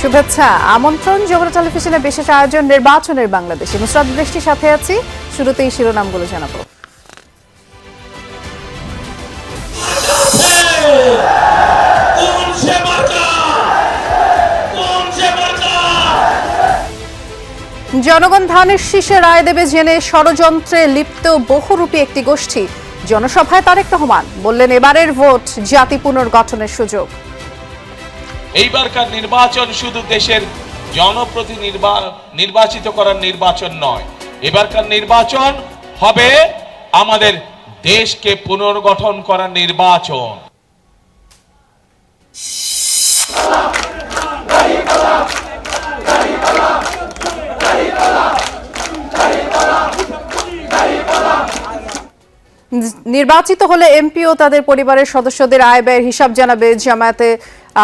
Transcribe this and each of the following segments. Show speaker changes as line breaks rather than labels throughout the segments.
শুভেচ্ছা আমন্ত্রণ যমুনা টেলিভিশনে বিশেষ আয়োজন নির্বাচনের বাংলাদেশে। নুসরাত বৃষ্টির সাথে আছি। শুরুতেই শিরোনামগুলো জানাবো। জনগণ ধানের শীষে রায় দেবে জেনে ষড়যন্ত্রে লিপ্ত বহুরূপী একটি গোষ্ঠী। জনসভায় তারেক রহমান বললেন, এবারের ভোট জাতি পুনর্গঠনের সুযোগ।
এইবারকার নির্বাচন শুধু দেশের জনপ্রতিনিধি নির্বাচিত করার নির্বাচন নয়, এবারকার নির্বাচন হবে আমাদের দেশকে পুনর্গঠন করার নির্বাচন।
নির্বাচিত হলে এমপি ও তাদের পরিবারের সদস্যদের আয় ব্যয়ের হিসাব জানাবে জামায়াতে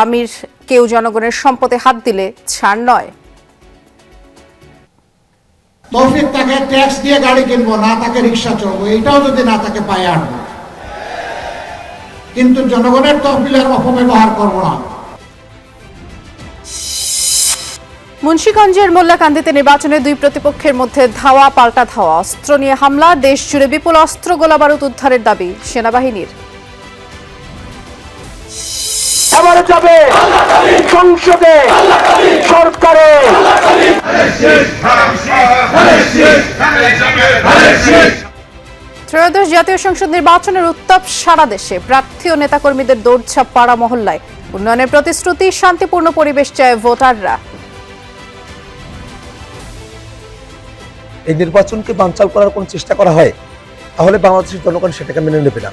আমির। কেউ জনগণের সম্পদে হাত দিলে ছাড় নয়।
তৌফিক তাকে ট্যাক্স দিয়ে গাড়ি কিনবো না, তাকে রিক্সা চলবো, এটাও যদি না তাকে পায়ে আনবো, কিন্তু জনগণের তহবিলের অপব্যবহার করবো না।
মুন্সিগঞ্জের মোল্লাকান্দিতে নির্বাচনে দুই প্রতিপক্ষের মধ্যে ধাওয়া পাল্টা ধাওয়া, অস্ত্র নিয়ে হামলা, দেশ জুড়ে বিপুল অস্ত্র গোলাবারুদ উদ্ধারের দাবি সেনাবাহিনীর।
এবারে যাবে সংসদে সরকারে।
ত্রয়োদশ জাতীয় সংসদ নির্বাচনের উত্তাপ সারা দেশে। প্রার্থী ও নেতাকর্মীদের দৌড়ঝাঁপ পাড়া মহল্লায়। উন্নয়নের প্রতিশ্রুতি, শান্তিপূর্ণ পরিবেশ চায় ভোটাররা।
এই নির্বাচনকে বানচাল করার কোন চেষ্টা করা হয় তাহলে বাংলাদেশের জনগণ সেটাকে মেনে নেবে না।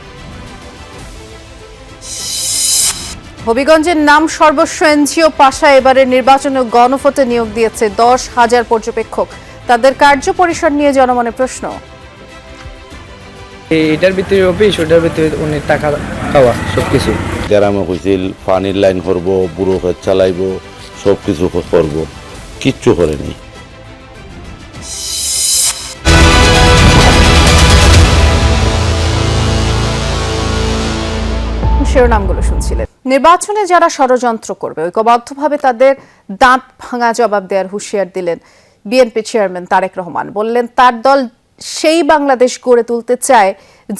হবিগঞ্জের নাম সর্বস্ব এনজিও পাশা এবারের নির্বাচনে গণভোটে নিয়োগ দিয়েছে 10,000 পর্যবেক্ষক। তাদের কার্য পরিসর নিয়ে জনমনে প্রশ্ন।
এটার ভিতরে অফিস, ওটার ভিতরে অনেক টাকা খাওয়া সবকিছু।
গ্রামে কইছিল পানির লাইন করব, বুড়ো খেত চালাইব, সব কিছু করব, কিচ্ছু করেনি।
শিরোনামগুলো শুনছিলেন। নির্বাচনে যারা ষড়যন্ত্র করবে ঐক্যবদ্ধভাবে তাদের দাঁত ভাঙা জবাব দেওয়ার হুঁশিয়ার দিলেন বিএনপি চেয়ারম্যান তারেক রহমান। বললেন, তার দল সেই বাংলাদেশ গড়ে তুলতে চায়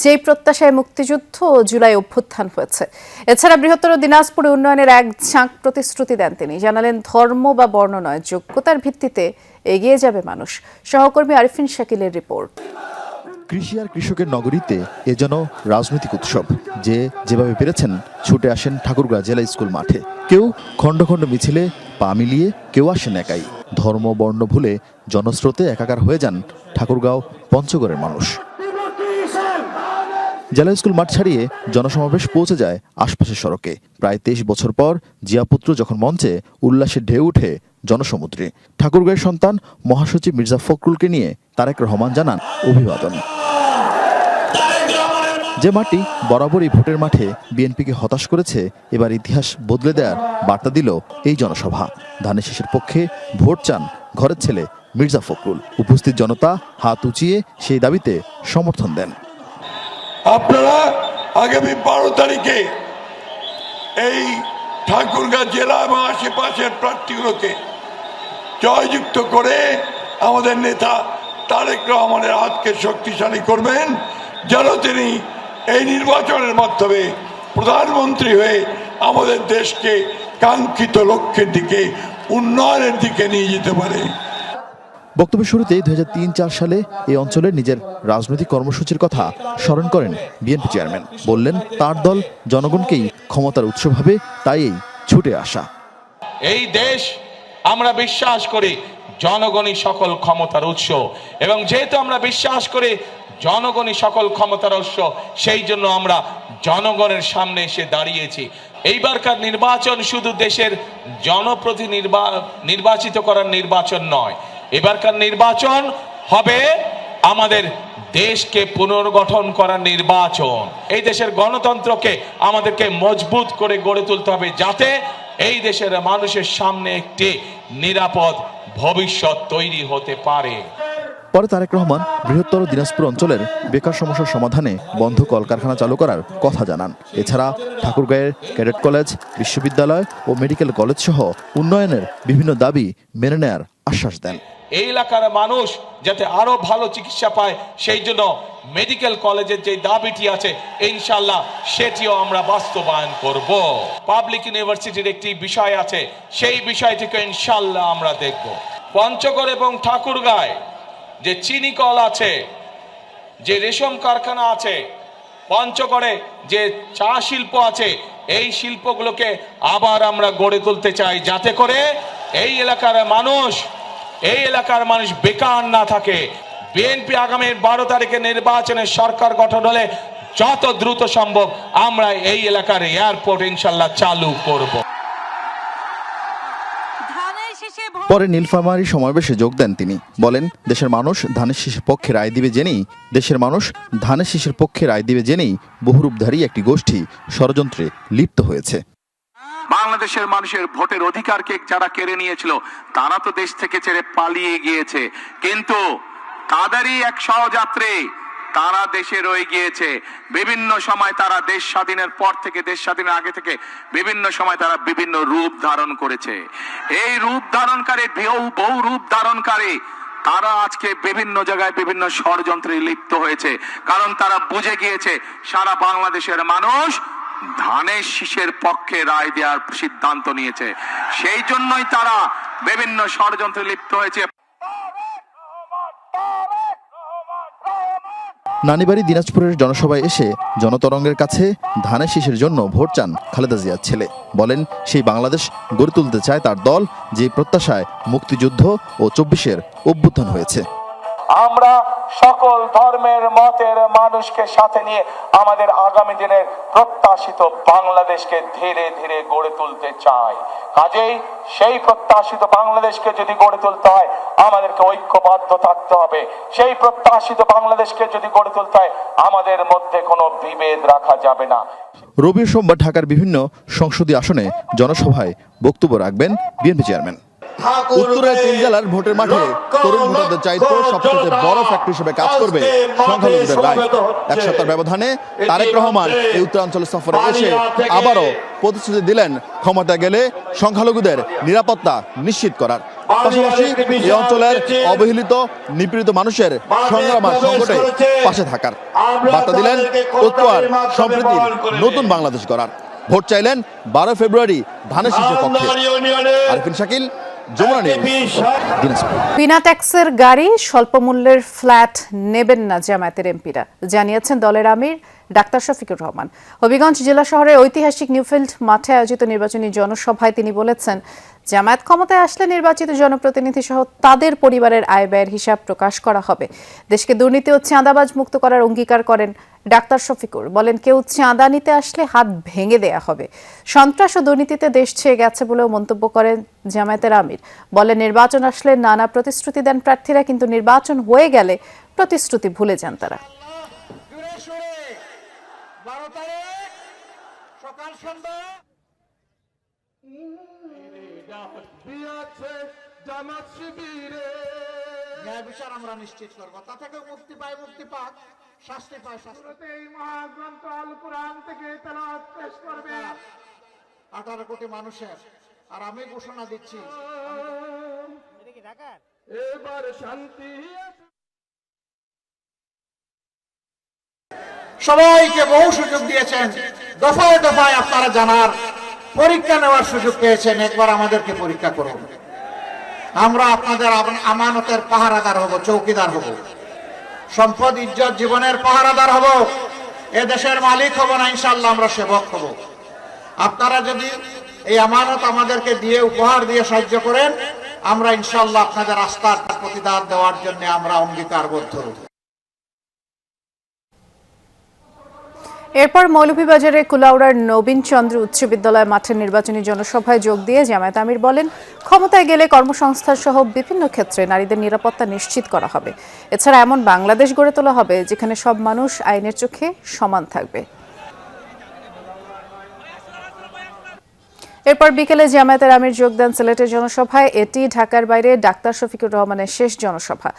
যেই প্রত্যাশায় মুক্তিযুদ্ধ ও জুলাই অভ্যুত্থান হয়েছে। এছাড়া বৃহত্তর দিনাজপুরে উন্নয়নের এক ঝাঁক প্রতিশ্রুতি দেন তিনি। জানালেন, ধর্ম বা বর্ণ নয়, যোগ্যতার ভিত্তিতে এগিয়ে যাবে মানুষ। সহকর্মী আরিফিন শাকিলের রিপোর্ট।
কৃষি আর কৃষকের নগরীতে এ যেন রাজনৈতিক উৎসব। যে যেভাবে পেরেছেন ছুটে আসেন ঠাকুরগাঁ জেলা স্কুল মাঠে। কেউ খণ্ড খণ্ড মিছিলে পা মিলিয়ে, কেউ আসেন একাই। ধর্ম বর্ণ ভুলে জনস্রোতে একাকার হয়ে যান ঠাকুরগাঁও পঞ্চগড়ের মানুষ। জেলা স্কুল মাঠ ছাড়িয়ে জনসমাবেশ পৌঁছে যায় আশপাশের সড়কে। প্রায় 23 বছর পর জিয়াপুত্র যখন মঞ্চে, উল্লাসে ঢেউ উঠে জনসমুদ্রে। ঠাকুরগাঁয়ের সন্তান মহাসচিব মির্জা ফখরুলকে নিয়ে তারেক রহমান জানান অভিবাদন। যে মাটি বরাবরই ভোটের মাঠে বিএনপিকে হতাশ করেছে, এবার ইতিহাস বদলে দেওয়ার বার্তা দিল এই জনসভা। ধানের শীষের পক্ষে ভোট চান ঘরের ছেলে মির্জা ফখরুল। উপস্থিত জনতা হাত উঁচিয়ে সেই দাবিতে সমর্থন দেন।
আপনারা আগামী 12 তারিখে এই ঠাকুরগাঁ জেলা এবং আশেপাশের প্রার্থীগুলোকে জয়যুক্ত করে আমাদের নেতা তারেক রহমানের হাতকে শক্তিশালী করবেন, যেন তিনি এই নির্বাচনের মাধ্যমে প্রধানমন্ত্রী হয়ে আমাদের দেশকে কাঙ্ক্ষিত লক্ষ্যের দিকে, উন্নয়নের দিকে নিয়ে যেতে পারে।
বক্তব্যের শুরুতেই 2003-4 সালে এই অঞ্চলের নিজের রাজনৈতিক কর্মসূচির কথা স্মরণ করেন বিএনপি চেয়ারম্যান। বললেন, তার দল জনগণকেই ক্ষমতার উৎস ভাবে, তাই এই ছুটে আসা।
এই দেশ আমরা বিশ্বাস করি জনগণই সকল ক্ষমতার উৎস, এবং যেহেতু আমরা বিশ্বাস করি জনগণই সকল ক্ষমতার উৎস, সেই জন্য আমরা জনগণের সামনে এসে দাঁড়িয়েছি। এইবারকার নির্বাচন শুধু দেশের জনপ্রতিনিধি নির্বাচিত করার নির্বাচন নয়, এবারকার নির্বাচন হবে আমাদের দেশকে পুনর্গঠন করার নির্বাচন। এই দেশের গণতন্ত্রকে আমাদেরকে মজবুত করে গড়ে তুলতে হবে, যাতে এই দেশের মানুষের সামনে একটি নিরাপদ ভবিষ্যৎ তৈরি হতে পারে।
পরে তারেক রহমান বৃহত্তর দিনাজপুর অঞ্চলের বেকার সমস্যার সমাধানে বন্ধ কলকারখানা চালু করার কথা জানান। এছাড়া ঠাকুরগাঁয়ের ক্যাডেট কলেজ, বিশ্ববিদ্যালয় ও মেডিকেল কলেজ সহ উন্নয়নের বিভিন্ন দাবি মেনে নেয়ার আশ্বাস দেন।
এই এলাকার মানুষ যাতে আরো ভালো চিকিৎসা পায়, সেই জন্য মেডিকেল কলেজের যে দাবিটি আছে ইনশাআল্লাহ সেটিও আমরা বাস্তবায়ন করব। পাবলিক ইউনিভার্সিটির একটি বিষয় আছে, সেই বিষয়টিকে ইনশাআল্লাহ আমরা দেখব। পঞ্চগড় এবং ঠাকুরগাঁয় যে চিনি কল আছে, যে রেশম কারখানা আছে, পঞ্চগড়ে যে চা শিল্প আছে, এই শিল্পগুলোকে আবার আমরা গড়ে তুলতে চাই, যাতে করে এই এলাকার মানুষ বেকার না থাকে। বিএনপি আগামী 12 তারিখে নির্বাচনে সরকার গঠন হলে যত দ্রুত সম্ভব আমরা এই এলাকার এয়ারপোর্ট ইনশাআল্লাহ চালু করব।
পরে নীলফামারী সমাবেশে যোগ দেন তিনি। বলেন, দেশের মানুষ ধানের শীষের পক্ষে রায় দিবে জেনেই বহুরূপধারী একটি গোষ্ঠী ষড়যন্ত্রে লিপ্ত হয়েছে।
বাংলাদেশের মানুষের ভোটের অধিকারকে যারা কেড়ে নিয়েছিল তারা তো দেশ থেকে ছেড়ে পালিয়ে গিয়েছে, কিন্তু তাদেরই এক সহযাত্রী তারা দেশে রয়ে গিয়েছে। বিভিন্ন সময় তারা দেশ স্বাধীনের পর থেকে, দেশ স্বাধীনের আগে থেকে বিভিন্ন সময় তারা বিভিন্ন রূপ ধারণ করেছে। এই রূপ ধারণকারী, বহু রূপ ধারণকারী তারা আজকে বিভিন্ন জায়গায় বিভিন্ন ষড়যন্ত্রে লিপ্ত হয়েছে, কারণ তারা বুঝে গিয়েছে সারা বাংলাদেশের মানুষ ধানের শীষের পক্ষে রায় দেওয়ার সিদ্ধান্ত নিয়েছে। সেই জন্যই তারা বিভিন্ন ষড়যন্ত্রে লিপ্ত হয়েছে।
নানিবাড়ি দিনাজপুরের জনসভায় এসে জনতরঙ্গের কাছে ধানের শীষের জন্য ভোট চান খালেদা জিয়ার ছেলে। বলেন, সেই বাংলাদেশ গড়ে তুলতে চায় তার দল, যে প্রত্যাশায় মুক্তিযুদ্ধ ও 24-এর অভ্যুত্থান হয়েছে।
আমরা সকল ধর্মের মতের মানুষকে সাথে নিয়ে আমাদের আগামী দিনের প্রত্যাশিত বাংলাদেশকে ধীরে ধীরে গড়ে তুলতে চাই। কাজেই সেই প্রত্যাশিত বাংলাদেশকে যদি গড়ে তুলতে হয় আমাদেরকে ঐক্যবদ্ধ থাকতে হবে। সেই প্রত্যাশিত বাংলাদেশকে যদি গড়ে তুলতে হয় আমাদের মধ্যে কোনো বিভেদ রাখা যাবে না।
রবি সোমবার ঢাকার বিভিন্ন সংসদীয় আসনে জনসভায় বক্তব্য রাখবেন বিএনপি চেয়ারম্যান। উত্তরের 3 জেলার ভোটের মাঠে তরুণ ভোটারদের চাইতে সবচেয়ে বড় ফ্যাক্টরি হিসেবে কাজ করবে সংখ্যালঘুদের রায়। 1 সপ্তাহ ব্যবধানে তারেক রহমান এই উত্তরাঞ্চল সফরে এসে আবারও প্রতিশ্রুতি দিলেন ক্ষমতা গেলে সংখ্যালঘুদের নিরাপত্তা নিশ্চিত করার পাশাপাশি এই অঞ্চলের অবহেলিত নিপীড়িত মানুষের সংগ্রাম আর সংকটে পাশে থাকার বার্তা দিলেন। উত্তর সম্প্রীতির নতুন বাংলাদেশ গড়ার ভোট চাইলেন 12 ফেব্রুয়ারি ধানের শীষের পক্ষে। আরিফিন শাকিল, যমুনা নিউজ, দিনাজপুর।
বিনা ট্যাক্সের গাড়ি, স্বল্প মূল্যের ফ্ল্যাট নেবেন না জামায়াতের এমপিরা, জানিয়েছেন দলের আমির ডাক্তার শফিকুর রহমান। হবিগঞ্জ জেলা শহরের ঐতিহাসিক নিউফিল্ড মাঠে আয়োজিত নির্বাচনী জনসভায় তিনি বলেছেন, জামায়াত ক্ষমতায় আসলে নির্বাচিত জনপ্রতিনিধি সহ তাদের পরিবারের আয় ব্যয়ের হিসাব প্রকাশ করা হবে। দেশকে দুর্নীতি ও চাঁদাবাজ মুক্ত করার অঙ্গীকার করেন ডাক্তার শফিকুর। বলেন, কেউ চাঁদা নিতে আসলে হাত ভেঙে দেয়া হবে। সন্ত্রাস ও দুর্নীতিতে দেশ ছেয়ে গেছে বলেও মন্তব্য করেন জামায়াতের আমির। বলেন, নির্বাচন আসলে নানা প্রতিশ্রুতি দেন প্রার্থীরা, কিন্তু নির্বাচন হয়ে গেলে প্রতিশ্রুতি ভুলে যান তারা।
ন্যায় বিচার আমরা নিশ্চিত করবো, তা থেকে মুক্তি পাক, শাস্তি পায় শাস্তি। এই মহাগ্রন্থ আল কুরআন থেকে তেলাওয়াত পেশ করবে 18 কোটি মানুষের। আর আমি ঘোষণা দিচ্ছি, এবার শান্তি। সবাইকে বহু সুযোগ দিয়েছেন, দফায় দফায় আপনারা জানার, পরীক্ষা নেওয়ার সুযোগ পেয়েছেন। একবার আমাদেরকে পরীক্ষা করুন। আমরা আপনাদের আমানতের পাহারাদার হব, চৌকিদার হব, সম্পদ ইজ্জত জীবনের পাহারাদার হব, এ দেশের মালিক হব না, ইনশাআল্লাহ আমরা সেবক হব। আপনারা যদি এই আমানত আমাদেরকে দিয়ে, উপহার দিয়ে সাহায্য করেন, আমরা ইনশাআল্লাহ আপনাদের আস্থার প্রতিদান দেওয়ার জন্য আমরা অঙ্গীকারবদ্ধ।
এরপর মৌলভীবাজারের কুলাউড়ার নবীন চন্দ্র উচ্চ বিদ্যালয় মাঠের নির্বাচনী জনসভায় যোগ দিয়ে জামায়াত আমির বলেন, ক্ষমতায় গেলে কর্মসংস্থান সহ বিভিন্ন ক্ষেত্রে নারীদের নিরাপত্তা নিশ্চিত করা হবে। এছাড়া এমন বাংলাদেশ গড়ে তোলা হবে যেখানে সব মানুষ আইনের চোখে সমান থাকবে। এরপর বিকেলে জামায়াতের আমির যোগ দেন সিলেটের জনসভায়। এটি ঢাকার বাইরে ডাক্তার শফিকুর রহমানের শেষ জনসভা।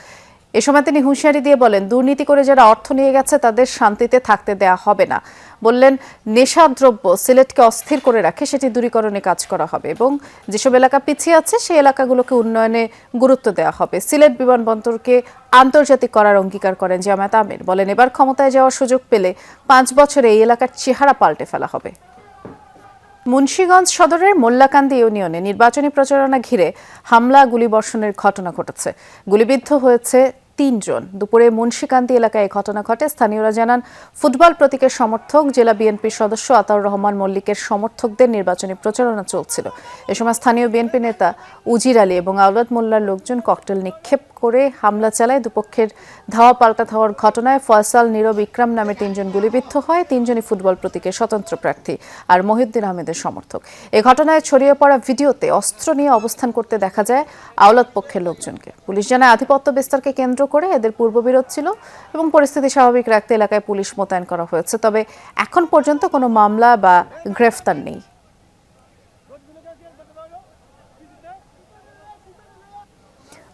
এ সময় তিনি হুঁশিয়ারি দিয়ে বলেন, দুর্নীতি করে যারা অর্থ নিয়ে গেছে তাদের শান্তিতে থাকতে দেয়া হবে না। বললেন, নেশাদ্রব্য সিলেটকে অস্থির করে রাখে, সেটি দূরীকরণে কাজ করা হবে এবং যেসব এলাকা পিছিয়ে আছে সেই এলাকাগুলোকে উন্নয়নে গুরুত্ব দেওয়া হবে। সিলেট বিমানবন্দরকে আন্তর্জাতিক করার অঙ্গীকার করেন জামায়াত আমির। বলেন, এবার ক্ষমতায় যাওয়ার সুযোগ পেলে 5 বছরে এই এলাকার চেহারা পাল্টে ফেলা হবে। মুন্সিগঞ্জ সদরের মোল্লাকান্দি ইউনিয়নে নির্বাচনী প্রচারণা ঘিরে হামলা গুলিবর্ষণের ঘটনা ঘটেছে। গুলিবিদ্ধ হয়েছে 3 জন। দুপুরে মুন্সিকান্দি এলাকায় ঘটনা ঘটে। স্থানীয়রা জানান, ফুটবল প্রতীকের সমর্থক জেলা বিএনপির সদস্য আতাউর রহমান মল্লিকের সমর্থকদের নির্বাচনী প্রচারণা চলছিল। এ সময় স্থানীয় বিএনপি নেতা উজির আলী এবং আওলাদ মোল্লার লোকজন ককটেল নিক্ষেপ করে হামলা চালায়। দুপক্ষের ধাওয়া পাল্টা ধাওয়ার ঘটনায় ফয়সাল, নীরব, ইকরাম নামে 3 জন গুলিবিদ্ধ হয়। 3 জনই ফুটবল প্রতীকের স্বতন্ত্র প্রার্থী আর মহিউদ্দিন আহমেদের সমর্থক। এ ঘটনায় ছড়িয়ে পড়া ভিডিওতে অস্ত্র নিয়ে অবস্থান করতে দেখা যায় আওলাদ পক্ষের লোকজনকে। পুলিশ জানায়, আধিপত্য বিস্তারকে কেন্দ্র করে এদের পূর্ববিরোধ ছিল এবং পরিস্থিতি স্বাভাবিক রাখতে এলাকায় পুলিশ মোতায়েন করা হয়েছে। তবে এখন পর্যন্ত কোনো মামলা বা গ্রেফতার নেই।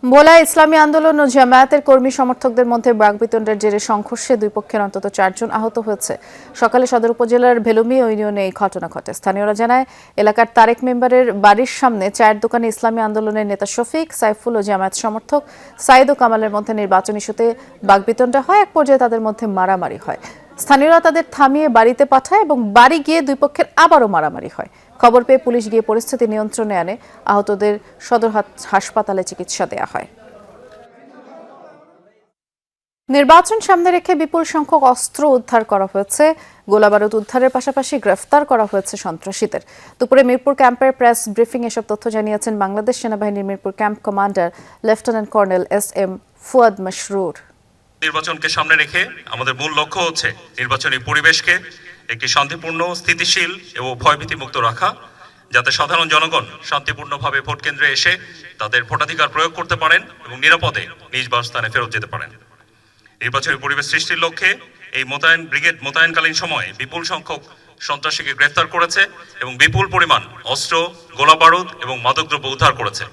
ভোলায় ইসলামী আন্দোলন ও জামায়াতের কর্মী সমর্থকদের মধ্যে বাকবিতণ্ডার জেরে সংঘর্ষে 2 পক্ষের অন্তত 4 জন আহত হয়েছে। সকালে সদর উপজেলার ভেলুমি ইউনিয়নে এই ঘটনা ঘটে। স্থানীয়রা জানায়, এলাকার তারেক মেম্বারের বাড়ির সামনে চায়ের দোকানে ইসলামী আন্দোলনের নেতা শফিক, সাইফুল ও জামায়াত সমর্থক সাইদ ও কামালের মধ্যে নির্বাচনী ইস্যুতে বাকবিতণ্ডা হয়। এক পর্যায়ে তাদের মধ্যে মারামারি হয়। স্থানীয়রা তাদের থামিয়ে বাড়িতে পাঠায় এবং বাড়ি গিয়ে 2 পক্ষের আবারও মারামারি হয়। খবর পেয়ে পুলিশ গিয়ে পরিস্থিতি নিয়ন্ত্রণে আনে। আহতদের সদর হাসপাতালে চিকিৎসা দেওয়া হয়। নির্বাচন সামনে রেখে বিপুল সংখ্যক অস্ত্র উদ্ধার করা হয়েছে। গোলাবারুদ উদ্ধারের পাশাপাশি গ্রেফতার করা হয়েছে সন্ত্রাসীদের। দুপুরে মিরপুর ক্যাম্পের প্রেস ব্রিফিং এসব তথ্য জানিয়েছেন বাংলাদেশ সেনাবাহিনীর Mirpur camp commander lieutenant colonel SM Fuad Mashrur.
নির্বাচনকে সামনে রেখে আমাদের মূল লক্ষ্য হচ্ছে নির্বাচনী পরিবেশকে একটি শান্তিপূর্ণ, স্থিতিশীল এবং ভয়ভীতিমুক্ত রাখা, যাতে সাধারণ জনগণ শান্তিপূর্ণভাবে ভোট কেন্দ্রে এসে তাদের ভোটাধিকার প্রয়োগ করতে পারেন এবং নিরাপদে নিজ বাসস্থানে ফেরত যেতে পারেন। নির্বাচনী পরিবেশ সৃষ্টির লক্ষ্যে এই ব্রিগেড মোতায়েনকালীন সময়ে বিপুল সংখ্যক সন্ত্রাসীকে গ্রেফতার করেছে এবং বিপুল পরিমাণ অস্ত্র, গোলাবারুদ এবং মাদকদ্রব্য উদ্ধার করেছে।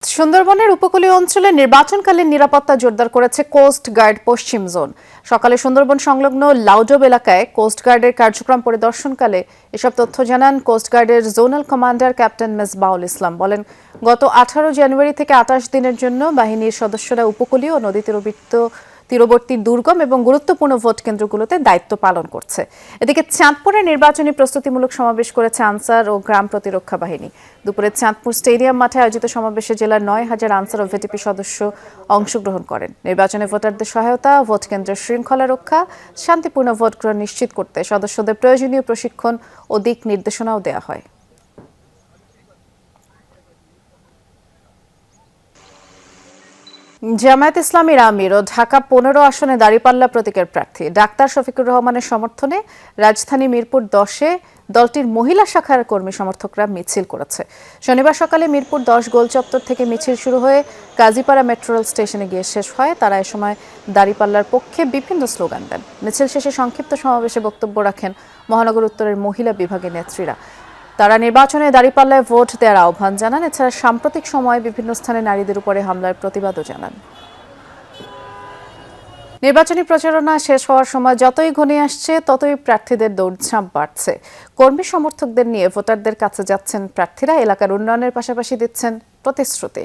সুন্দরবনের উপকূলীয় অঞ্চলে নির্বাচনকালীন নিরাপত্তা জোরদার করেছে কোস্ট গার্ড পশ্চিম জোন। সকালে সুন্দরবন সংলগ্ন লাউডব এলাকায় কোস্ট গার্ডের কার্যক্রম পরিদর্শনকালে এসব তথ্য জানান কোস্ট গার্ডের জোনাল কমান্ডার ক্যাপ্টেন মেজবাউল ইসলাম। বলেন, গত 18 জানুয়ারি থেকে 28 দিনের জন্য বাহিনীর সদস্যরা উপকূলীয় ও নদী তীরবর্তী দুর্গম এবং গুরুত্বপূর্ণ ভোট কেন্দ্রগুলোতে দায়িত্ব পালন করছে। এদিকে চাঁদপুরে নির্বাচনী প্রস্তুতিমূলক সমাবেশ করেছে আনসার ও গ্রাম প্রতিরক্ষা বাহিনী। দুপুরে চাঁদপুর স্টেডিয়াম মাঠে আয়োজিত সমাবেশে জেলার 9000 আনসার ও ভিটিপি সদস্য অংশগ্রহণ করেন। নির্বাচনে ভোটারদের সহায়তা, ভোট কেন্দ্রের শৃঙ্খলা রক্ষা, শান্তিপূর্ণ ভোট গ্রহণ নিশ্চিত করতে সদস্যদের প্রয়োজনীয় প্রশিক্ষণ ও দিক নির্দেশনাও দেওয়া হয়। জামায়াত ইসলামীর আমির ও ঢাকা 15 আসনে দাঁড়িপাল্লা প্রতীকের প্রার্থী ডাক্তার শফিকুর রহমানের সমর্থনে রাজধানী মিরপুর 10-এ দলটির মহিলা শাখার কর্মী সমর্থকরা মিছিল করেছে। শনিবার সকালে মিরপুর 10 গোল চত্বর থেকে মিছিল শুরু হয়ে কাজীপাড়া মেট্রো রেল স্টেশনে গিয়ে শেষ হয়। তারা এ সময় দাঁড়িপাল্লার পক্ষে বিভিন্ন স্লোগান দেন। মিছিল শেষে সংক্ষিপ্ত সমাবেশে বক্তব্য রাখেন মহানগর উত্তরের মহিলা বিভাগের নেত্রীরা। তারা নির্বাচনে দাঁড়িপাল্লায় ভোট দেওয়ার আহ্বান জানান। এছাড়া সাম্প্রতিক সময়ে বিভিন্ন স্থানে নারীদের উপরে হামলার প্রতিবাদও জানান। নির্বাচনী প্রচারণা শেষ হওয়ার সময় যতই ঘনিয়ে আসছে ততই প্রার্থীদের দৌড়ঝাঁপ বাড়ছে। কর্মী সমর্থকদের নিয়ে ভোটারদের কাছে যাচ্ছেন প্রার্থীরা। এলাকার উন্নয়নের পাশাপাশি দিচ্ছেন প্রতিশ্রুতি।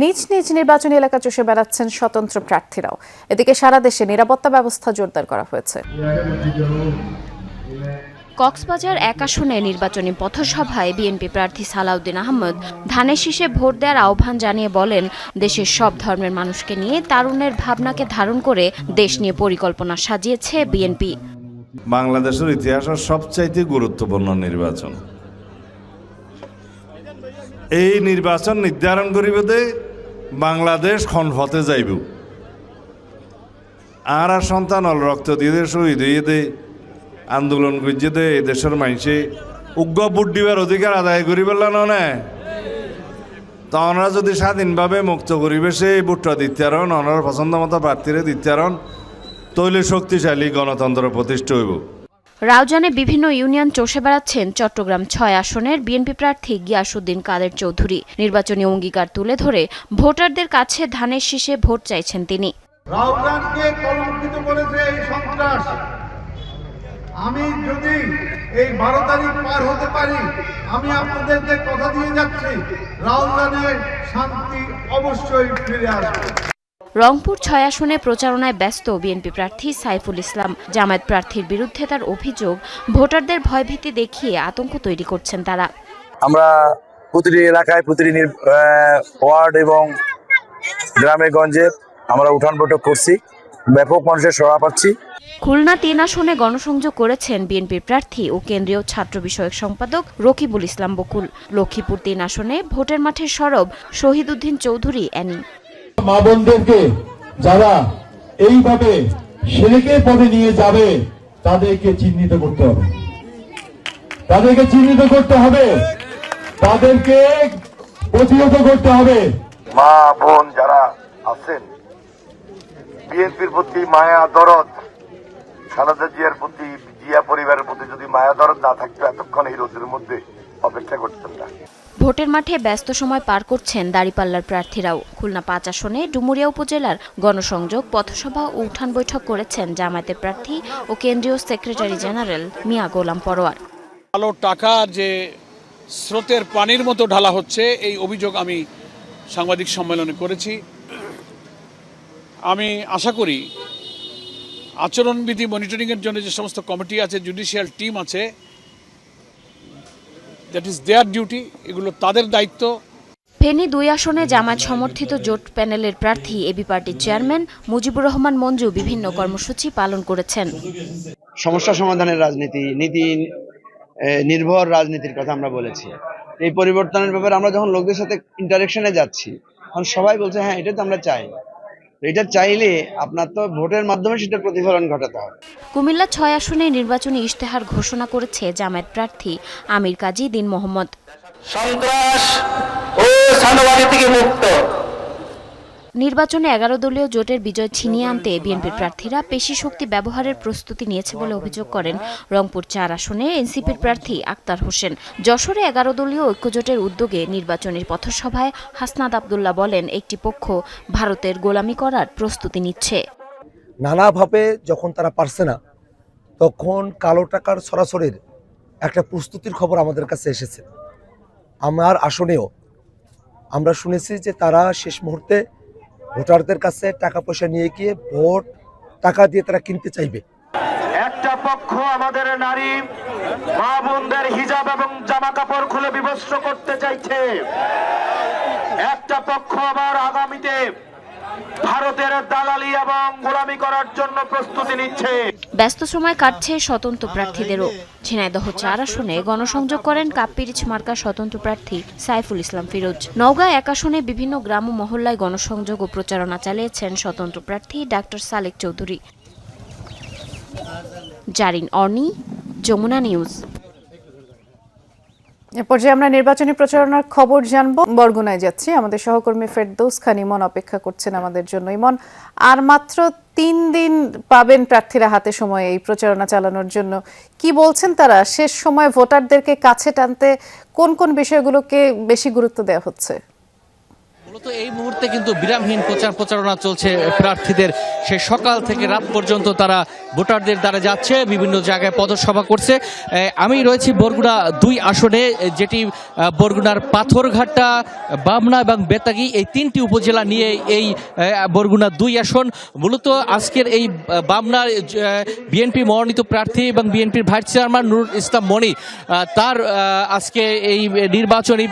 নিজ নিজ নির্বাচনী এলাকা চষে বেড়াচ্ছেন স্বতন্ত্র প্রার্থীরাও। এদিকে সারা দেশে নিরাপত্তা ব্যবস্থা জোরদার করা হয়েছে।
কক্সবাজার 1 আসনে নির্বাচনী পথসভায় বিএনপি প্রার্থী সালাউদ্দিন আহমেদ ধানের শীষে ভোট দেওয়ার আহ্বান জানিয়ে বলেন, দেশের সব ধর্মের মানুষকে নিয়ে তারুণ্যের ভাবনাকে ধারণ করে দেশ নিয়ে পরিকল্পনা সাজিয়েছে বিএনপি।
বাংলাদেশের ইতিহাসের সবচাইতে গুরুত্বপূর্ণ নির্বাচন। এই নির্বাচন নির্ধারণ করিবে দে বাংলাদেশ ক্ষণপথে যাইব। আর সন্তান অল রক্ত দিয়ে শহীদ হয়ে দে আন্দোলন করছে দে এই দেশের মানুষে উগ্র ভোট দিবার অধিকার আদায় করি পেলাম না। তা ওনারা যদি স্বাধীনভাবে মুক্ত পরিবেশে এই ভোটটা দিতে পারেন, ওনার পছন্দ মতো প্রার্থীরা দিতে পারেন, তৈলে শক্তিশালী গণতন্ত্র প্রতিষ্ঠা হইব।
রাউজানে বিভিন্ন ইউনিয়ন চষে বেড়াচ্ছেন চট্টগ্রাম ৬ আসনের বিএনপি প্রার্থী গিয়াসউদ্দিন কাদের চৌধুরী। নির্বাচনী অঙ্গীকার তুলে ধরে ভোটারদের কাছে ধানের শীষে ভোট চাইছেন তিনি।
রাউজানকে কলঙ্কিত করেছে এই সন্ত্রাস। আমি যদি এই 12 তারিখ পার হতে পারি, আমি আপনাদেরকে কথা দিয়ে যাচ্ছি, রাউজানের শান্তি অবশ্যই ফিরে আসবে।
রংপুর ৬ আসনে প্রচারণায় ব্যস্ত বিএনপি প্রার্থী সাইফুল ইসলাম। জামায়াত প্রার্থীর বিরুদ্ধে তার অভিযোগ, ভোটারদের ভয়ভীতি দেখিয়ে আতঙ্ক তৈরি করছেন তারা।
আমরা প্রতিটি এলাকায়, প্রতিটি ওয়ার্ড এবং গ্রামে গঞ্জে আমরা উঠান বৈঠক করছি, ব্যাপক মানুষের সভা পাচ্ছি।
খুলনা ৩ আসনে গণসংযোগ করেছেন বিএনপির প্রার্থী ও কেন্দ্রীয় ছাত্র বিষয়ক সম্পাদক রকিবুল ইসলাম বকুল। লক্ষ্মীপুর ৩ আসনে ভোটের মাঠে সরব শহীদউদ্দিন চৌধুরী অ্যানি।
মা বোনদেরকে যারা এইভাবে শিরকের পথে নিয়ে যাবে, তাদেরকে চিহ্নিত করতে হবে, তাদেরকে প্রতিহত করতে হবে।
মা বোন যারা আছেন, বিএনপির প্রতি মায়া দরদ, খালেদা জিয়ার প্রতি, জিয়া পরিবারের প্রতি যদি মায়া দরদ না থাকতো, এতক্ষণ এই রোদের মধ্যে অপেক্ষা করতেন না।
ভোটের মাঠে ব্যস্ত সময় পার করছেন দাঁড়িপাল্লার প্রার্থীরাও। খুলনা ৫ আসনে ডুমুরিয়া উপজেলার গণসংযোগ, পথসভা ও উঠান বৈঠক করেছেন জামায়াতের প্রার্থী ও কেন্দ্রীয় সেক্রেটারি জেনারেল মিয়া গোলাম পরোয়ার।
কালো টাকা যে স্রোতের পানির মতো ঢালা হচ্ছে, এই অভিযোগ আমি সাংবাদিক সম্মেলনে করেছি। আমি আশা করি আচরণবিধি মনিটরিংয়ের জন্য যে সমস্ত কমিটি আছে, জুডিশিয়াল টিম আছে, দ্যাট ইজ দেয়ার ডিউটি, এগুলো তাদের দায়িত্ব।
ফেনী ২ আসনে জামায়াত সমর্থিত জোট প্যানেলের প্রার্থী এবি পার্টির চেয়ারম্যান মুজিবুর রহমান মঞ্জু বিভিন্ন কর্মসূচি পালন করেছেন।
সমস্যা সমাধানের রাজনীতি, নীতি নির্ভর রাজনীতির কথা আমরা বলেছি। এই পরিবর্তনের ব্যাপারে আমরা যখন লোকদের সাথে ইন্টারেকশনে যাচ্ছি, তখন সবাই বলছে হ্যাঁ, এটা তো আমরা চাই। এটা চাইলে আপনার তো ভোটের মাধ্যমে সেটার প্রতিফলন ঘটাতে হবে।
কুমিল্লা ৬ আসনে নির্বাচনী ইশতেহার ঘোষণা করেছে জামায়াত প্রার্থী আমির কাজী দিন মোহাম্মদ।
সন্ত্রাস ও সান্ডাবাজি থেকে মুক্ত।
নির্বাচনে ১১ দলীয় জোটের বিজয় ছিনিয়ে আনতে বিএনপির প্রার্থীরা পেশি শক্তি ব্যবহারের প্রস্তুতি নিয়েছে বলে অভিযোগ করেন রংপুর ৪ আসনে এনসিপির প্রার্থী আক্তার হোসেন। যশোরে ১১ দলীয় ঐক্যজোটের উদ্যোগে নির্বাচনী পথসভায় হাসনাত আব্দুল্লাহ বলেন, একটি পক্ষ ভারতের গোলামি করার প্রস্তুতি নিচ্ছে।
নানাভাবে যখন তারা পারছে না, তখন কালো টাকার সরাসরির একটা প্রস্তুতির খবর আমাদের কাছে এসেছে। আমার আসনেও আমরা শুনেছি যে তারা শেষ মুহূর্তে ভোটারদের কাছে টাকা পয়সা নিয়ে গিয়ে ভোট টাকা দিয়ে তারা কিনতে চাইবে।
একটা পক্ষ আমাদের নারী মা বোনদের হিজাব এবং জামা কাপড় খুলে বিভস্ত করতে চাইছে, একটা পক্ষ আবার আগামীতে ভারতের দালালি এবং গোলামি করার জন্য প্রস্তুতি নিচ্ছে।
ব্যস্ত সময় কাটছে স্বতন্ত্র প্রার্থীদেরও। ঝিনাইদহ ৪ আসনে গণসংযোগ করেন কাপ্পিরিচ মার্কা স্বতন্ত্র প্রার্থী সাইফুল ইসলাম ফিরোজ। নওগাঁ ১ আসনে বিভিন্ন গ্রাম ও মহল্লায় গণসংযোগ ও প্রচারণা চালিয়েছেন স্বতন্ত্র প্রার্থী ডাক্তার সালেক চৌধুরী। জারিন অর্নি, যমুনা নিউজ।
এ পর্যায়ে আমরা নির্বাচনী প্রচারণার খবর জানবো। বরগুনায় যাচ্ছি, আমাদের সহকর্মী ফেরদৌস খান ইমন অপেক্ষা করছেন আমাদের জন্য। ইমন, আর মাত্র ৩ দিন পাবেন প্রার্থীরা হাতে সময় এই প্রচারণা চালানোর জন্য। কি বলছেন তারা? শেষ সময় ভোটারদেরকে কাছে টানতে কোন কোন বিষয়গুলোকে বেশি গুরুত্ব দেওয়া হচ্ছে?
মূলত এই মুহূর্তে কিন্তু বিরামহীন প্রচারণা চলছে প্রার্থীদের। সে সকাল থেকে রাত পর্যন্ত তারা ভোটারদের দ্বারা যাচ্ছে, বিভিন্ন জায়গায় পদসভা করছে। আমি রয়েছি বরগুনা ২ আসনে, যেটি বরগুনার পাথরঘাটা, বামনা এবং বেতাগী, এই ৩টি উপজেলা নিয়ে এই বরগুনা ২ আসন। মূলত আজকের এই বামনার বিএনপি মনোনীত প্রার্থী এবং বিএনপির ভাইস চেয়ারম্যান নুরুল ইসলাম মনি, তার আজকে এই নির্বাচনী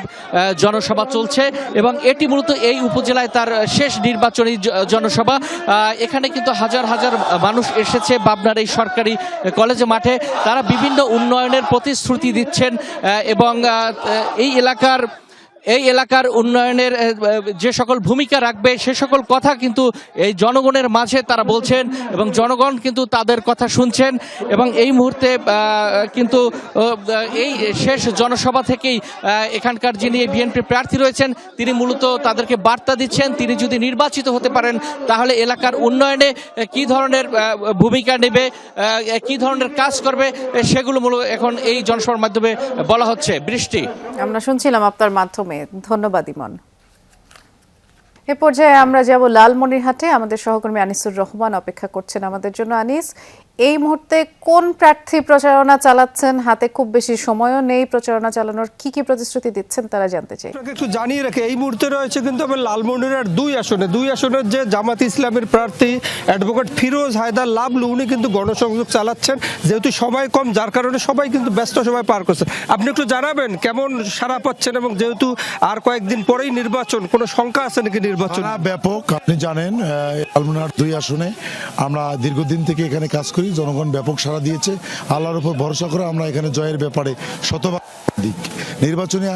জনসভা চলছে এবং এটি মূলত এই উপজেলায় তার শেষ নির্বাচনী জনসভা। এখানে কিন্তু হাজার হাজার মানুষ এসেছে পাবনার এই সরকারি কলেজ মাঠে। তারা বিভিন্ন উন্নয়নের প্রতিশ্রুতি দিচ্ছেন এবং এই এলাকার এই এলাকার উন্নয়নের যে সকল ভূমিকা রাখবে সে সকল কথা কিন্তু এই জনগণের মাঝে তারা বলছেন এবং জনগণ কিন্তু তাদের কথা শুনছেন এবং এই মুহূর্তে কিন্তু এই শেষ জনসভা থেকেই এখানকার যিনি বিএনপি প্রার্থী রয়েছেন তিনি মূলত তাদেরকে বার্তা দিচ্ছেন তিনি যদি নির্বাচিত হতে পারেন তাহলে এলাকার উন্নয়নে কি ধরনের ভূমিকা নেবে, কি ধরনের কাজ করবে সেগুলো মূলত এখন এই জনসভার মাধ্যমে বলা হচ্ছে। বৃষ্টি,
আমরা শুনছিলাম আপনার মাধ্যমে, ধন্যবাদ ইমন। এ পর্যায়ে আমরা যাব লালমনিরহাটে, আমাদের সহকর্মী আনিসুর রহমান অপেক্ষা করছেন আমাদের জন্য। আনিস, এই মুহূর্তে কোন প্রার্থী প্রচারণা চালাচ্ছেন? হাতে খুব বেশি সময়ও নেই, প্রচারণা চালানোর কি কি প্রতিশ্রুতি দিচ্ছেন তারা জানতে চাই।
একটু জানিয়ে রাখে এই মুহূর্তে রয়েছে কিন্তু আমি লালমনিরহাট দুই আসনের যে জামাত ইসলামের প্রার্থী অ্যাডভোকেট ফিরোজ হায়দার লাবলু উনি কিন্তু গণসংযোগ চালাচ্ছেন, যেহেতু সময় কম যার কারণে সবাই কিন্তু ব্যস্ত সময় পার করছেন। আপনি একটু জানাবেন কেমন সাড়া পাচ্ছেন এবং যেহেতু আর কয়েকদিন পরেই নির্বাচন, কোনো শঙ্কা আছে নাকি নির্বাচন?
ব্যাপক, আপনি জানেন লালমনিরহাট দুই আসনে আমরা দীর্ঘদিন থেকে এখানে কাজ করি, জনগণ ব্যাপক সাড়া দিয়েছে। আল্লাহর উপর ভরসা করে আমরা এখানে জয়ের ব্যাপারে শতভাগ দিক। নির্বাচনী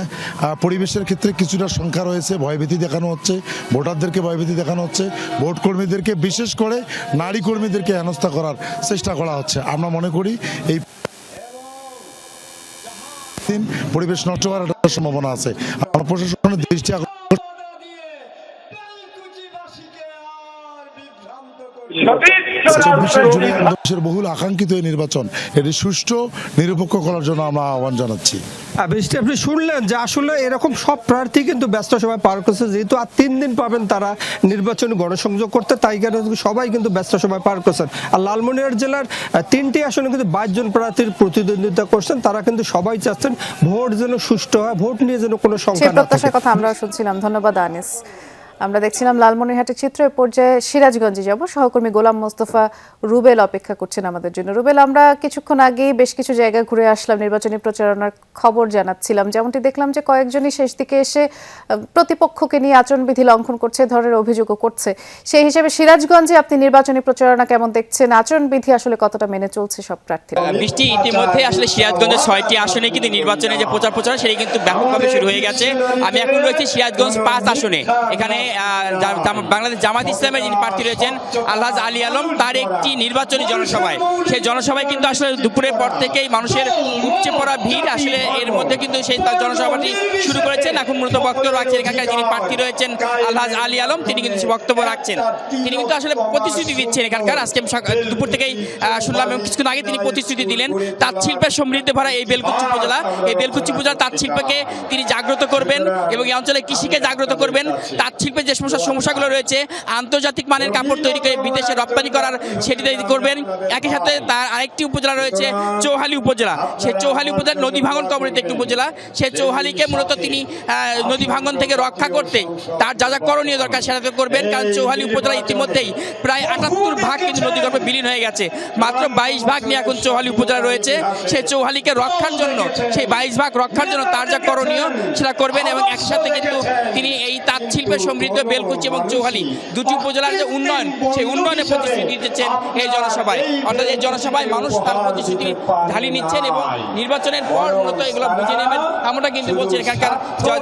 পরিবেশের ক্ষেত্রে কিছুটা সংখ্যা রয়েছে, ভয়ভীতি দেখানো হচ্ছে, ভোটারদেরকে ভয়ভীতি দেখানো হচ্ছে, ভোট কর্মীদেরকে বিশেষ করে নারী কর্মীদেরকে হেনস্থা করার চেষ্টা করা হচ্ছে। আমরা মনে করি এই পরিবেশ নষ্ট করার একটা সম্ভাবনা আছে। আমরা প্রশাসনের দৃষ্টি বহুল আকাঙ্ক্ষিত এই নির্বাচন এটি সুষ্ঠু নিরপেক্ষ করার জন্য আমরা আহ্বান জানাচ্ছি।
আপনি শুনলেন যে আসলে এরকম সব প্রার্থী কিন্তু ব্যস্ত সময় পার করছে, যেহেতু আর 3 দিন পাবেন তারা নির্বাচনী গণসংযোগ করতে, তাই কারণে সবাই কিন্তু ব্যস্ত সময় পার করছেন। আর লালমনিরহাট জেলার 3টি আসনে কিন্তু 22 জন প্রার্থীর প্রতিদ্বন্দ্বিতা করছেন। তারা কিন্তু সবাই চাচ্ছেন ভোট যেন সুষ্ঠু হয়, ভোট নিয়ে যেন কোনো সংখ্যা না থাকে।
কথা আমরা শুনছিলাম, ধন্যবাদ আনিস। আমরা দেখছিলাম লালমনিরহাটের চিত্র। এ পর্যায়ে সিরাজগঞ্জে যাব, সহকর্মী গোলাম মোস্তফা রুবেল অপেক্ষা করছেন আমাদের জন্য। রুবেল, আমরা কিছুক্ষণ আগেই বেশ কিছু জায়গা ঘুরে আসলাম, নির্বাচনী প্রচারণার খবর জানাচ্ছিলাম। যেমনটি দেখলাম যে কয়েকজনই শেষ দিকে এসে প্রতিপক্ষকে নিয়ে আচরণবিধি লঙ্ঘন করছে ধরনের অভিযোগও করছে। সেই হিসেবে সিরাজগঞ্জে আপনি নির্বাচনী প্রচারণা কেমন দেখছেন? আচরণবিধি আসলে কতটা মেনে চলছে সব প্রার্থী?
বৃষ্টি, ইতিমধ্যে আসলে সিরাজগঞ্জের 6টি আসনে কিন্তু নির্বাচনে যে প্রচার সেটি কিন্তু ব্যাপকভাবে শুরু হয়ে গেছে। আমি এখন রয়েছি সিরাজগঞ্জ 5 আসনে। এখানে বাংলাদেশ জামাত ইসলামের যিনি প্রার্থী রয়েছেন আলহাজ আলী আলম, তার একটি নির্বাচনী জনসভায়, সেই জনসভায় কিন্তু আসলে দুপুরের পর থেকেই মানুষের উপচে পড়া ভিড়, আসলে এর মধ্যে কিন্তু সেই তার জনসভাটি শুরু করেছেন। এখন মূলত বক্তব্য রাখছেন এখানকার যিনি প্রার্থী রয়েছেন আলহাজ আলী আলম, তিনি কিন্তু বক্তব্য রাখছেন। তিনি কিন্তু আসলে প্রতিশ্রুতি দিচ্ছেন এখানকার। আজকে দুপুর থেকেই শুনলাম এবং কিছুক্ষণ আগে তিনি প্রতিশ্রুতি দিলেন তাঁত শিল্পের সমৃদ্ধি ভরা এই বেলকুচি উপজেলা, এই বেলকুচি উপজেলার তাঁত শিল্পকে তিনি জাগ্রত করবেন এবং এই অঞ্চলে কৃষিকে জাগ্রত করবেন। তাঁত শিল্পের যে সমস্যাগুলো রয়েছে, আন্তর্জাতিক মানের কাপড় তৈরি করে বিদেশে রপ্তানি করার সেটি করবেন। একই সাথে তার আরেকটি উপজেলা রয়েছে চৌহালি উপজেলা। সেই চৌহালি উপজেলা নদী ভাঙন কবলিত একটি উপজেলা। সেই চৌহালিকে মূলত তিনি নদী ভাঙন থেকে রক্ষা করতে তার যা যা করণীয় দরকার সেটা করবেন, কারণ চৌহালি উপজেলা ইতিমধ্যেই প্রায় 78 ভাগ কিন্তু নদীগর্ভে বিলীন হয়ে গেছে। মাত্র 22 ভাগ নিয়ে এখন চৌহালি উপজেলা রয়েছে। সেই চৌহালিকে রক্ষার জন্য, সেই 22 ভাগ রক্ষার জন্য তার যা করণীয় সেটা করবেন এবং একসাথে কিন্তু তিনি এই তাঁত শিল্পের সমৃদ্ধ বেলকুচি এবং চৌহালি দুটি উপজেলার যে উন্নয়ন, সেই উন্নয়নের প্রতিশ্রুতি দিচ্ছেন এই জনসভায়। অর্থাৎ এই জনসভায় মানুষ তার প্রতিশ্রুতি ঢালিয়ে নিচ্ছেন এবং নির্বাচনের পর মূলত এগুলো বুঝে নেবেন, আমরা কিন্তু বলছি এখানকার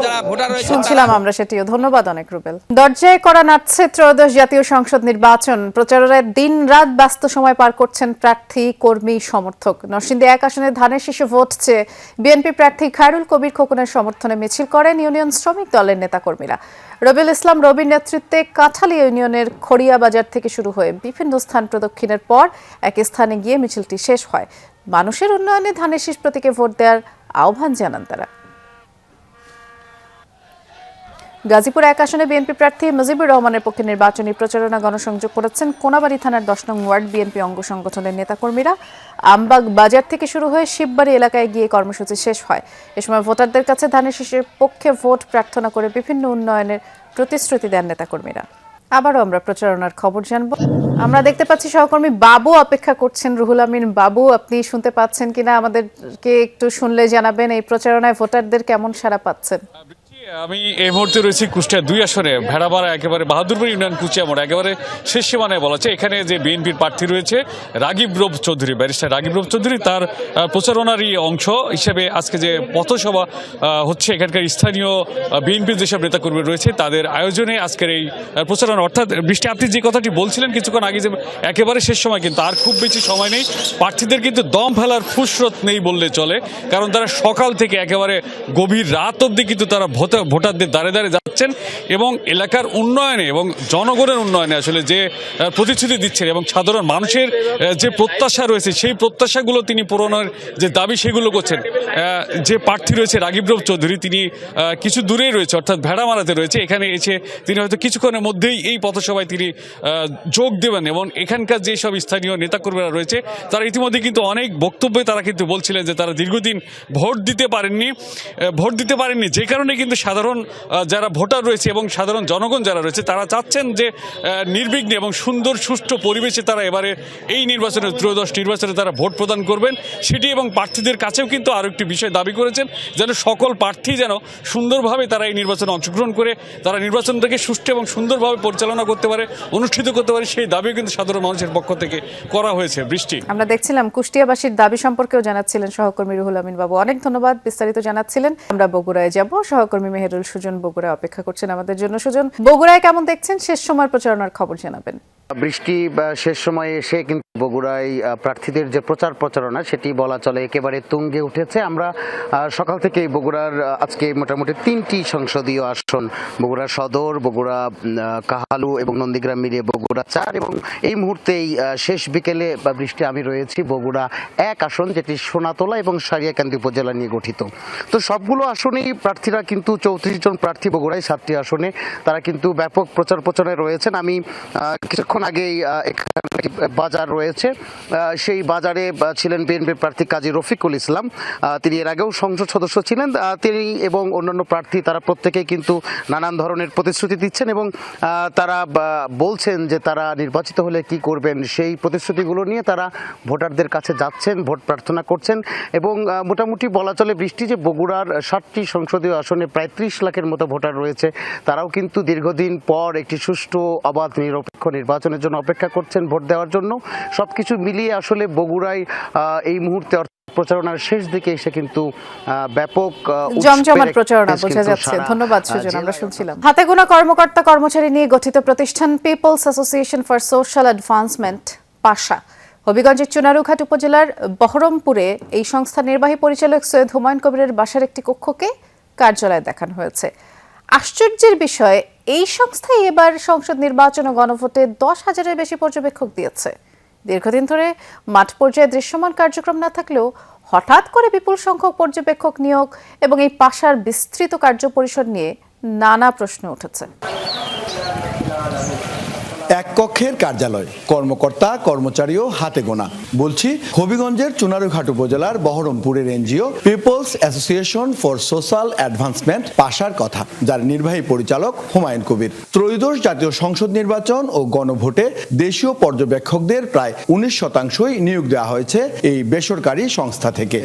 যারা ভোটার রয়েছে।
শুনছিলাম আমরা সেটিও, ধন্যবাদ অনেক রুবেল। দরজায় করা নাচছে ত্রয়োদশ জাতীয় সংসদ নির্বাচন। প্রচারের দিন রাত ব্যস্ত সময় পার করছেন প্রার্থী, কর্মী, সমর্থক। নরসিংদী 1 আসনে ধানের শীষে ভোট চেয়ে বিএনপি প্রার্থী খায়রুল কবির খোকনের সমর্থনে মিছিল করেন ইউনিয়ন শ্রমিক দলের নেতাকর্মীরা। রবিউল ইসলাম রবির নেতৃত্বে কাঁঠালী ইউনিয়নের খড়িয়া বাজার থেকে শুরু হয়ে বিভিন্ন স্থান প্রদক্ষিণের পর এক স্থানে গিয়ে মিছিলটি শেষ হয়। মানুষের উন্নয়নে ধানের শীষ প্রতীকে ভোট দেওয়ার আহ্বান জানান তারা। গাজীপুর 1 আসনে বিএনপি প্রার্থী মুজিবুর রহমানের পক্ষে নির্বাচনী প্রচারণা গণসংযোগ করেছেন কোনাবাড়ি থানার 10 নং ওয়ার্ড বিএনপি অঙ্গ সংগঠনের নেতাকর্মীরা। আমবাগ বাজার থেকে শুরু হয়ে শিববাড়ি এলাকায় গিয়ে কর্মসূচি শেষ হয়। এ সময় ভোটারদের কাছে ধানের শীষের পক্ষে ভোট প্রার্থনা করে বিভিন্ন উন্নয়নের প্রতিশ্রুতি দেন নেতাকর্মীরা। আবারও আমরা প্রচারণার খবর জানব। আমরা দেখতে পাচ্ছি সহকর্মী বাবু অপেক্ষা করছেন। রুহুল আমিন বাবু, আপনি শুনতে পাচ্ছেন কিনা আমাদেরকে একটু শুনলে জানাবেন। এই প্রচারণায় ভোটারদের কেমন সাড়া পাচ্ছেন?
আমি এই মুহূর্তে রয়েছি কুষ্টিয়া 2 আসনে ভেড়াপাড়া, একেবারে বাহাদুরপুর ইউনিয়ন কুষ্টিয়া মোড়, একেবারে শেষ সীমানায় বলা আছে। এখানে যে বিএনপির প্রার্থী রয়েছে রাগিব রব চৌধুরী, ব্যারিস্টার রাগিব রব চৌধুরী, তার প্রচারণারই অংশ হিসেবে আজকে যে পথসভা হচ্ছে, এখানকার স্থানীয় বিএনপির যেসব নেতাকর্মী রয়েছে তাদের আয়োজনে আজকের এই প্রচারণা। অর্থাৎ বৃষ্টি, আপনি যে কথাটি বলছিলেন কিছুক্ষণ আগে, যে একেবারে শেষ সময়, কিন্তু আর খুব বেশি সময় নেই। প্রার্থীদের কিন্তু দম ফেলার ফুসরত নেই বললে চলে, কারণ তারা সকাল থেকে একেবারে গভীর রাত অবধি কিন্তু তারা ভোটারদের দ্বারে দ্বারে যাচ্ছেন এবং এলাকার উন্নয়নে এবং জনগণের উন্নয়নে আসলে যে প্রতিশ্রুতি দিচ্ছেন এবং সাধারণ মানুষের যে প্রত্যাশা রয়েছে সেই প্রত্যাশাগুলো তিনি পূরণের যে দাবি সেগুলো করছেন। যে প্রার্থী রয়েছে রাগিব রব চৌধুরী, তিনি কিছু দূরেই রয়েছে, অর্থাৎ ভেড়ামারাতে রয়েছে। এখানে এসে তিনি হয়তো কিছুক্ষণের মধ্যেই এই পথসভায় তিনি যোগ দেবেন এবং এখানকার যে সব স্থানীয় নেতাকর্মীরা রয়েছে তারা ইতিমধ্যে কিন্তু অনেক বক্তব্যে তারা কিন্তু বলছিলেন যে তারা দীর্ঘদিন ভোট দিতে পারেননি, যে কারণে কিন্তু সাধারণ যারা ভোটার রয়েছে এবং সাধারণ জনগণ যারা রয়েছে তারা চাচ্ছেন যে নির্বিঘ্নে এবং সুন্দর সুষ্ঠু পরিবেশে তারা এবারে এই নির্বাচনে, ত্রয়োদশ নির্বাচনে তারা ভোট প্রদান করবেন সেটি। এবং প্রার্থীদের কাছেও কিন্তু আরও একটি বিষয় দাবি করেছেন, যেন সকল প্রার্থী যেন সুন্দরভাবে তারা এই নির্বাচনে অংশগ্রহণ করে তারা নির্বাচনটাকে সুষ্ঠু এবং সুন্দরভাবে পরিচালনা করতে পারে, অনুষ্ঠিত করতে পারে, সেই দাবিও কিন্তু সাধারণ মানুষের পক্ষ থেকে করা হয়েছে। বৃষ্টি,
আমরা দেখছিলাম কুষ্টিয়াবাসীর দাবি সম্পর্কেও জানাচ্ছিলেন সহকর্মী রুহুল আমিন বাবু, অনেক ধন্যবাদ, বিস্তারিত জানাচ্ছিলেন। আমরা বগুড়ায় যাব, সহকর্মী মেহেরুল সুজন বগুড়ায় অপেক্ষা করছেন আমাদের জন্য। সুজন, বগুড়ায় কেমন দেখছেন শেষ সময় প্রচারণার খবর জানাবেন।
বৃষ্টি, শেষ সময়ে এসে কিন্তু বগুড়ায় প্রার্থীদের যে প্রচারণা সেটি বলা চলে একেবারে তুঙ্গে উঠেছে। আমরা সকাল থেকেই বগুড়ার আজকে মোটামুটি 3টি সংসদীয় আসন, বগুড়া সদর, বগুড়া কাহালু এবং নন্দীগ্রাম মিলিয়ে বগুড়া 4, এবং এই মুহূর্তেই শেষ বিকেলে বৃষ্টি আমি রয়েছি বগুড়া 1 আসন, যেটি সোনাতলা এবং সারিয়াকান্দি উপজেলা নিয়ে গঠিত। তো সবগুলো আসনেই প্রার্থীরা কিন্তু 34 জন প্রার্থী বগুড়ায় 7টি আসনে তারা কিন্তু ব্যাপক প্রচারে রয়েছেন। আমি কিছুক্ষণ আগেই এখানে বাজার রয়েছে, সেই বাজারে ছিলেন বিএনপির প্রার্থী কাজী রফিকুল ইসলাম, তিনি এর আগেও সংসদ সদস্য ছিলেন। তিনি এবং অন্যান্য প্রার্থী তারা প্রত্যেকেই কিন্তু নানান ধরনের প্রতিশ্রুতি দিচ্ছেন এবং তারা বলছেন যে তারা নির্বাচিত হলে কি করবেন, সেই প্রতিশ্রুতিগুলো নিয়ে তারা ভোটারদের কাছে যাচ্ছেন, ভোট প্রার্থনা করছেন। এবং মোটামুটি বলা চলে বৃষ্টি যে বগুড়ার 7টি সংসদীয় আসনে প্রায় 30 লাখের মতো ভোটার রয়েছে, তারাও কিন্তু দীর্ঘদিন পর একটি সুষ্ঠু অবাধ নিরপেক্ষ নির্বাচনের জন্য অপেক্ষা করছেন ভোট দেওয়ার জন্য। সবকিছু মিলিয়ে আসলে বগুড়ায় এই মুহূর্তে প্রচারণার শেষ দিকে এসে কিন্তু ব্যাপক
জমজমাট প্রচারণা বোঝা যাচ্ছে। ধন্যবাদ সুজন। আমরা শুনছিলাম হাতে গোনা কর্মকর্তা কর্মচারী নিয়ে গঠিত প্রতিষ্ঠান People's Association for Social Advancement পাশা হবিগঞ্জের চুনারুঘাট উপজেলার বহরমপুরে এই সংস্থার নির্বাহী পরিচালক সৈয়দ হুমায়ুন কবিরের বাসার একটি কক্ষকে কার্যালয়ে দেখানো হয়েছে। আশ্চর্যের বিষয়, এই সংস্থায় এবার সংসদ নির্বাচন ও গণভোটে 10,000-এর বেশি পর্যবেক্ষক দিয়েছে। দীর্ঘদিন ধরে মাঠ পর্যায়ে দৃশ্যমান কার্যক্রম না থাকলেও হঠাৎ করে বিপুল সংখ্যক পর্যবেক্ষক নিয়োগ এবং এই পাশার বিস্তৃত কার্যপরিসর নিয়ে নানা প্রশ্ন উঠেছে।
এক কক্ষের কার্যালয়, কর্মকর্তা কর্মচারীও হাতে গোনা। বলছি হবিগঞ্জের চুনারুঘাট উপজেলার বহরমপুরের NGO Peoples Association for Social Advancement পাশার কথা, যার নির্বাহী পরিচালক হুমায়ুন কবির। ত্রয়োদশ জাতীয় সংসদ নির্বাচন ও গণভোটে দেশীয় পর্যবেক্ষকদের প্রায় 19% নিয়োগ দেওয়া হয়েছে এই বেসরকারি সংস্থা থেকে।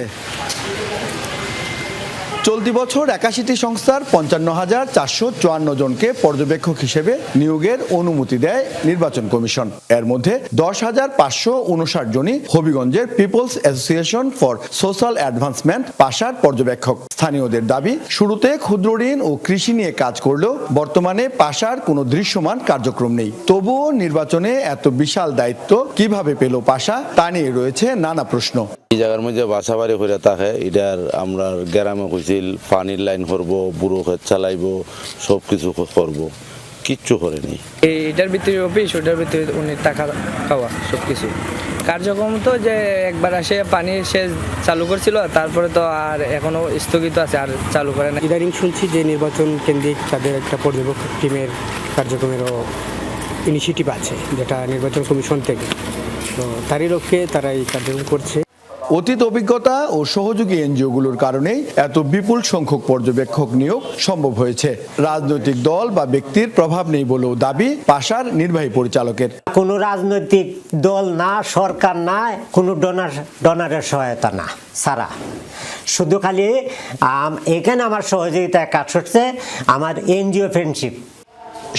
চলতি বছর 81টি সংস্থার 55,454 জনকে পর্যবেক্ষক হিসেবে নিয়োগের অনুমতি দেয় নির্বাচন কমিশন। এর মধ্যে 10,559 জনই হবিগঞ্জের Peoples Association for Social Advancement পাশার পর্যবেক্ষক। স্থানীয়দের দাবি, শুরুতে ক্ষুদ্র ঋণ ও কৃষি নিয়ে কাজ করলেও বর্তমানে পাশার কোনো দৃশ্যমান কার্যক্রম নেই। তবুও নির্বাচনে এত বিশাল দায়িত্ব কিভাবে পেল পাশা, তা নিয়ে রয়েছে নানা প্রশ্ন।
এই জায়গার মধ্যে বাসা বাড়ি করে থাকে, এটার আমরা গ্রামে কইছিল পানির লাইন করব, বুড়ো ক্ষেত চালাইব, সব কিছু করব, কিচ্ছু করেনি।
এটার ভিতরে অফিস, ওটার ভিতরে উনি টাকা খাওয়া সব কিছু কার্যক্রম। তো যে একবার আসে পানি সেচ চালু করছিল, তারপরে তো আর এখনো স্থগিত আছে, আর চালু করে না।
ইদানিং শুনছি যে নির্বাচন কেন্দ্রিক তাদের একটা পর্যবেক্ষক টিমের কার্যক্রমেরও ইনিশিয়েটিভ আছে, যেটা নির্বাচন কমিশন থেকে, তো তারই লক্ষ্যে তারা এই কার্যক্রম করছে।
অতীত অভিজ্ঞতা ও সহযোগী এনজিওগুলোর কারণেই এত বিপুল সংখ্যক পর্যবেক্ষক নিয়োগ সম্ভব হয়েছে। রাজনৈতিক দল বা ব্যক্তির প্রভাব নেই বলেও দাবি পাশার নির্বাহী পরিচালকের।
কোনো রাজনৈতিক দল না, সরকার না, কোনো ডোনারের সহায়তা না সারা, শুধু খালি এখানে আমার সহযোগিতায় কাজ করছে আমার এনজিও ফ্রেন্ডশিপ।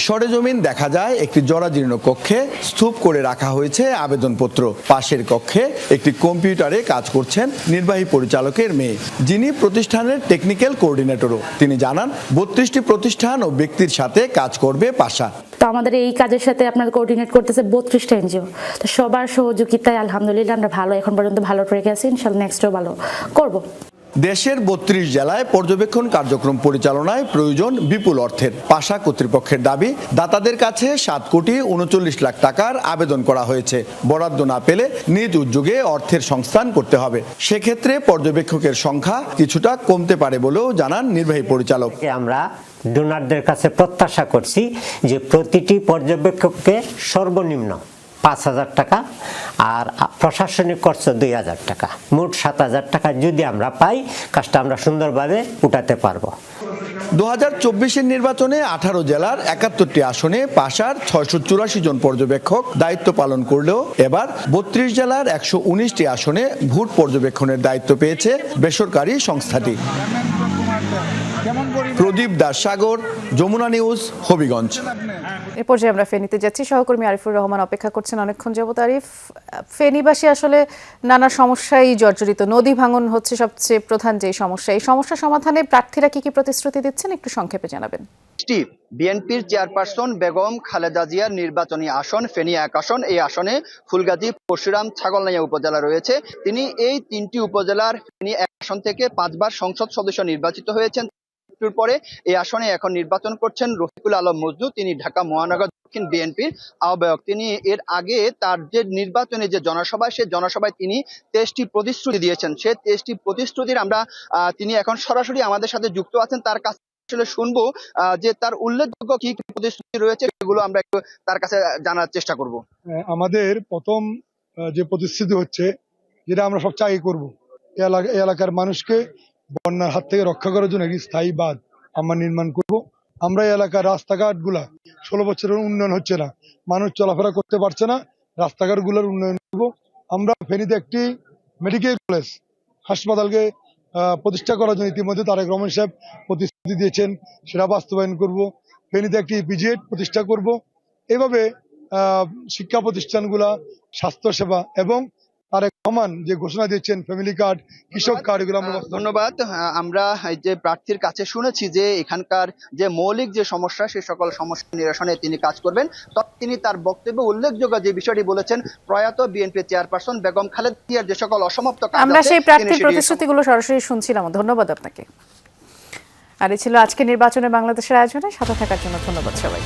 সরেজমিন দেখা যায় একটি জরাজীর্ণ কক্ষে স্তূপ করে রাখা হয়েছে আবেদনপত্র। পাশের কক্ষে একটি কম্পিউটারে কাজ করছেন নির্বাহী পরিচালকের মেয়ে, যিনি প্রতিষ্ঠানের টেকনিক্যাল কোঅর্ডিনেটরও। তিনি জানান 32টি প্রতিষ্ঠান ও ব্যক্তির সাথে কাজ করবে পাশা।
তো আমাদের এই কাজের সাথে আপনার কোঅর্ডিনেট করতেছে 32টা এনজিও। তো সবার সহযোগিতায় আলহামদুলিল্লাহ আমরা ভালো, এখন পর্যন্ত ভালো রেখে আছি, ইনশাআল্লাহ নেক্সটও ভালো করব।
দেশের 32 জেলায় পর্যবেক্ষণ কার্যক্রম পরিচালনায় প্রয়োজন বিপুল অর্থের। পাশা কর্তৃপক্ষের দাবি, দাতাদের কাছে 7,39,00,000 টাকার আবেদন করা হয়েছে। বরাদ্দ না পেলে নিজ উদ্যোগে অর্থের সংস্থান করতে হবে। সেক্ষেত্রে পর্যবেক্ষকের সংখ্যা কিছুটা কমতে পারে বলেও জানান নির্বাহী পরিচালক।
আমরা ডোনারদের কাছে প্রত্যাশা করছি যে প্রতিটি পর্যবেক্ষককে সর্বনিম্ন 5,000 টাকা আর প্রশাসনিক খরচ 2,000 টাকা, মোট 7,000 টাকা যদি আমরা পাই, কাজটা আমরা সুন্দরভাবে উঠাতে পারবো।
2024-এর নির্বাচনে 18 জেলার 71টি আসনে পাশার 684 জন পর্যবেক্ষক দায়িত্ব পালন করলেও এবার 32 জেলার 119টি আসনে ভোট পর্যবেক্ষণের দায়িত্ব পেয়েছে বেসরকারি সংস্থাটি। প্রদীপ দাস সাগর, যমুনা নিউজ, হবিগঞ্জ।
এ পর্যায়ে আমরা ফেনীতে যাচ্ছি। সহকর্মী আরিফুর রহমান অপেক্ষা করছেন অনেকক্ষণ যাবত। আরিফ, ফেনীবাসী আসলে নানা সমস্যায় জর্জরিত, নদী ভাঙন হচ্ছে সবচেয়ে প্রধান যে সমস্যা। এই সমস্যা সমাধানে প্রার্থীরা কি প্রতিশ্রুতি দিচ্ছেন একটু সংক্ষেপে জানাবেন।
বিএনপির চেয়ারপারসন বেগম খালেদা জিয়ার নির্বাচনী আসন ফেনী 1 আসন। এই আসনে ফুলগাজী, পরশুরাম, ছাগলনাইয়া উপজেলা রয়েছে। তিনি এই 3টি উপজেলার ফেনী 1 আসন থেকে 5 বার সংসদ সদস্য নির্বাচিত হয়েছেন। পরে এই আসনে এখন নির্বাচন করছেন রফিকুল আলম মজনু। তিনি ঢাকা মহানগর দক্ষিণ বিএনপির আহ্বায়ক। তিনি এর আগে তার যে নির্বাচনে যে জনসভা, সেই জনসভায় তিনি 23টি প্রতিশ্রুতি দিয়েছেন। সেই 23টি প্রতিশ্রুতির আমরা তিনি এখন সরাসরি আমাদের সাথে যুক্ত আছেন। তার কাছে আসলে শুনবো যে তার উল্লেখযোগ্য কি প্রতিশ্রুতি রয়েছে, সেগুলো আমরা একটু তার কাছে জানার চেষ্টা করব।
আমাদের প্রথম যে প্রতিশ্রুতি হচ্ছে, যেটা আমরা সব চাই করব, এই এলাকার মানুষকে বন্যার হাত থেকে রক্ষা করার জন্য একটি স্থায়ী বাঁধ আমরা নির্মাণ করব। আমরা এই এলাকার রাস্তাঘাট গুলা 16 বছরের উন্নয়ন হচ্ছে না, মানুষ চলাফেরা করতে পারছে না, রাস্তাঘাট গুলার উন্নয়ন করব। আমরা ফেনীতে একটি মেডিকেল কলেজ হাসপাতালকে প্রতিষ্ঠা করার জন্য ইতিমধ্যে তারেক রহমান সাহেব প্রতিশ্রুতি দিয়েছেন, সেটা বাস্তবায়ন করব। ফেনীতে একটি পিজিএড প্রতিষ্ঠা করব। এভাবে শিক্ষা প্রতিষ্ঠানগুলা, স্বাস্থ্যসেবা এবং তারেক রহমান যে ঘোষণা দিচ্ছেন ফ্যামিলি কার্ড, কৃষক কার্ড, এগুলো আমরা
ধন্যবাদ। আমরা যে প্রার্থীর কাছে শুনেছি যে এখানকার যে মৌলিক যে সমস্যা, সেই সকল সমস্যা নিরসনে তিনি কাজ করবেন। তবে তিনি তার বক্তব্যে উল্লেখযোগ্য যে বিষয়টি বলেছেন, প্রয়াত বিএনপি চেয়ারপারসন বেগম খালেদা জিয়ার যে সকল অসমাপ্ত কাজ,
আমরা সেই প্রার্থীর প্রতিশ্রুতিগুলো সরাসরি শুনছিলাম। ধন্যবাদ আপনাকে। আর এই ছিল আজকে নির্বাচনে বাংলাদেশের আয়োজনে। সাথে থাকার জন্য ধন্যবাদ সবাই।